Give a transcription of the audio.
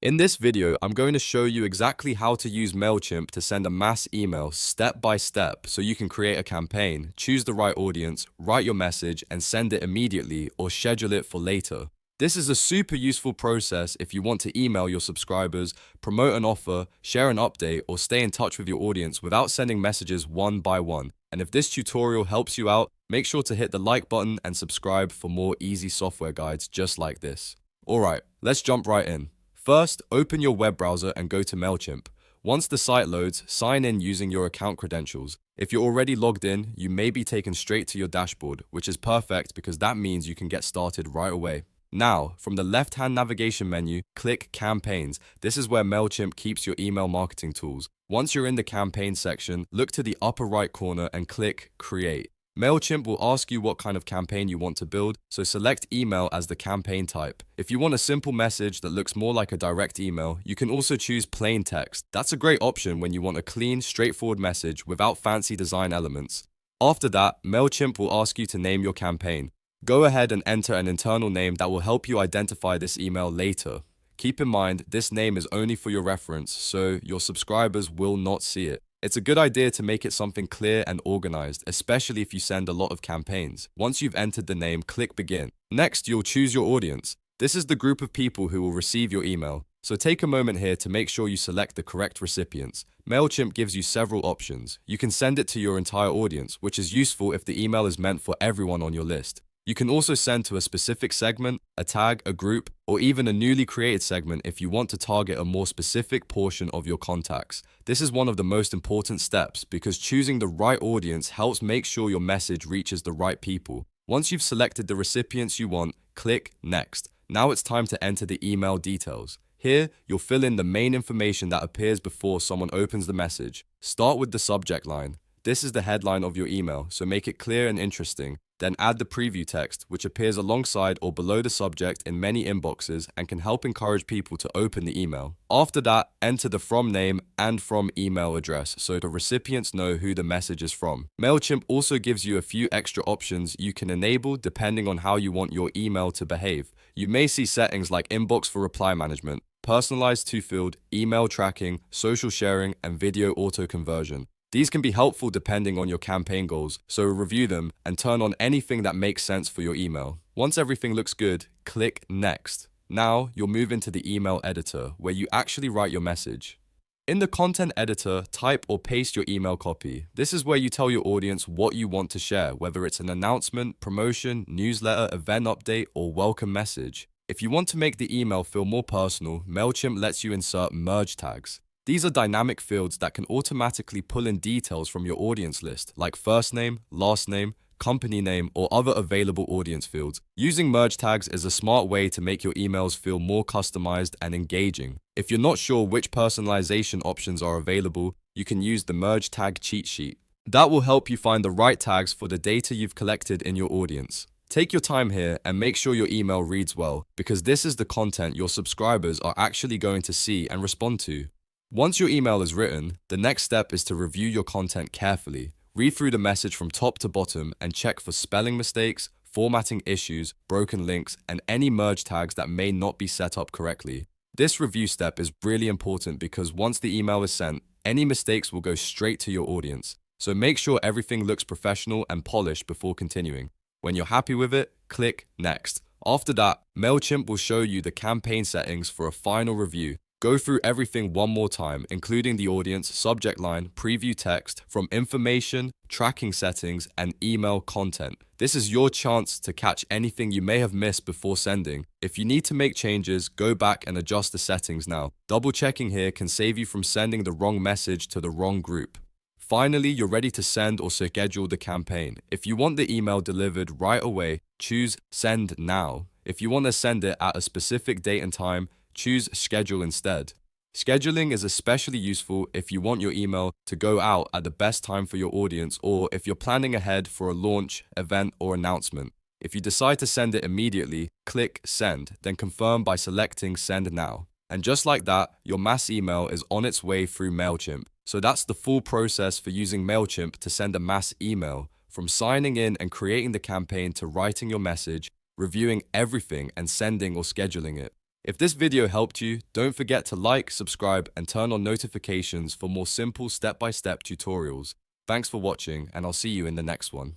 In this video, I'm going to show you exactly how to use MailChimp to send a mass email step by step so you can create a campaign, choose the right audience, write your message, and send it immediately or schedule it for later. This is a super useful process if you want to email your subscribers, promote an offer, share an update, or stay in touch with your audience without sending messages one by one. And if this tutorial helps you out, make sure to hit the like button and subscribe for more easy software guides just like this. Alright, let's jump right in. First, open your web browser and go to MailChimp. Once the site loads, sign in using your account credentials. If you're already logged in, you may be taken straight to your dashboard, which is perfect because that means you can get started right away. Now, from the left-hand navigation menu, click Campaigns. This is where MailChimp keeps your email marketing tools. Once you're in the Campaign section, look to the upper right corner and click Create. MailChimp will ask you what kind of campaign you want to build, so select email as the campaign type. If you want a simple message that looks more like a direct email, you can also choose plain text. That's a great option when you want a clean, straightforward message without fancy design elements. After that, MailChimp will ask you to name your campaign. Go ahead and enter an internal name that will help you identify this email later. Keep in mind, this name is only for your reference, so your subscribers will not see it. It's a good idea to make it something clear and organized, especially if you send a lot of campaigns. Once you've entered the name, click Begin. Next, you'll choose your audience. This is the group of people who will receive your email. So take a moment here to make sure you select the correct recipients. MailChimp gives you several options. You can send it to your entire audience, which is useful if the email is meant for everyone on your list. You can also send to a specific segment, a tag, a group, or even a newly created segment if you want to target a more specific portion of your contacts. This is one of the most important steps because choosing the right audience helps make sure your message reaches the right people. Once you've selected the recipients you want, click Next. Now it's time to enter the email details. Here, you'll fill in the main information that appears before someone opens the message. Start with the subject line. This is the headline of your email, so make it clear and interesting. Then add the preview text, which appears alongside or below the subject in many inboxes and can help encourage people to open the email. After that, enter the from name and from email address so the recipients know who the message is from. MailChimp also gives you a few extra options you can enable depending on how you want your email to behave. You may see settings like inbox for reply management, personalized to field, email tracking, social sharing, and video auto conversion. These can be helpful depending on your campaign goals, so review them and turn on anything that makes sense for your email. Once everything looks good, click Next. Now, you'll move into the email editor, where you actually write your message. In the content editor, type or paste your email copy. This is where you tell your audience what you want to share, whether it's an announcement, promotion, newsletter, event update, or welcome message. If you want to make the email feel more personal, MailChimp lets you insert merge tags. These are dynamic fields that can automatically pull in details from your audience list, like first name, last name, company name, or other available audience fields. Using merge tags is a smart way to make your emails feel more customized and engaging. If you're not sure which personalization options are available, you can use the merge tag cheat sheet. That will help you find the right tags for the data you've collected in your audience. Take your time here and make sure your email reads well, because this is the content your subscribers are actually going to see and respond to. Once your email is written, the next step is to review your content carefully. Read through the message from top to bottom and check for spelling mistakes, formatting issues, broken links, and any merge tags that may not be set up correctly. This review step is really important because once the email is sent, any mistakes will go straight to your audience. So make sure everything looks professional and polished before continuing. When you're happy with it, click Next. After that, MailChimp will show you the campaign settings for a final review. Go through everything one more time, including the audience, subject line, preview text, from information, tracking settings, and email content. This is your chance to catch anything you may have missed before sending. If you need to make changes, go back and adjust the settings now. Double checking here can save you from sending the wrong message to the wrong group. Finally, you're ready to send or schedule the campaign. If you want the email delivered right away, choose Send Now. If you want to send it at a specific date and time, choose Schedule instead. Scheduling is especially useful if you want your email to go out at the best time for your audience or if you're planning ahead for a launch, event, or announcement. If you decide to send it immediately, click Send, then confirm by selecting Send Now. And just like that, your mass email is on its way through MailChimp. So that's the full process for using MailChimp to send a mass email, from signing in and creating the campaign to writing your message, reviewing everything, and sending or scheduling it. If this video helped you, don't forget to like, subscribe, and turn on notifications for more simple step-by-step tutorials. Thanks for watching, and I'll see you in the next one.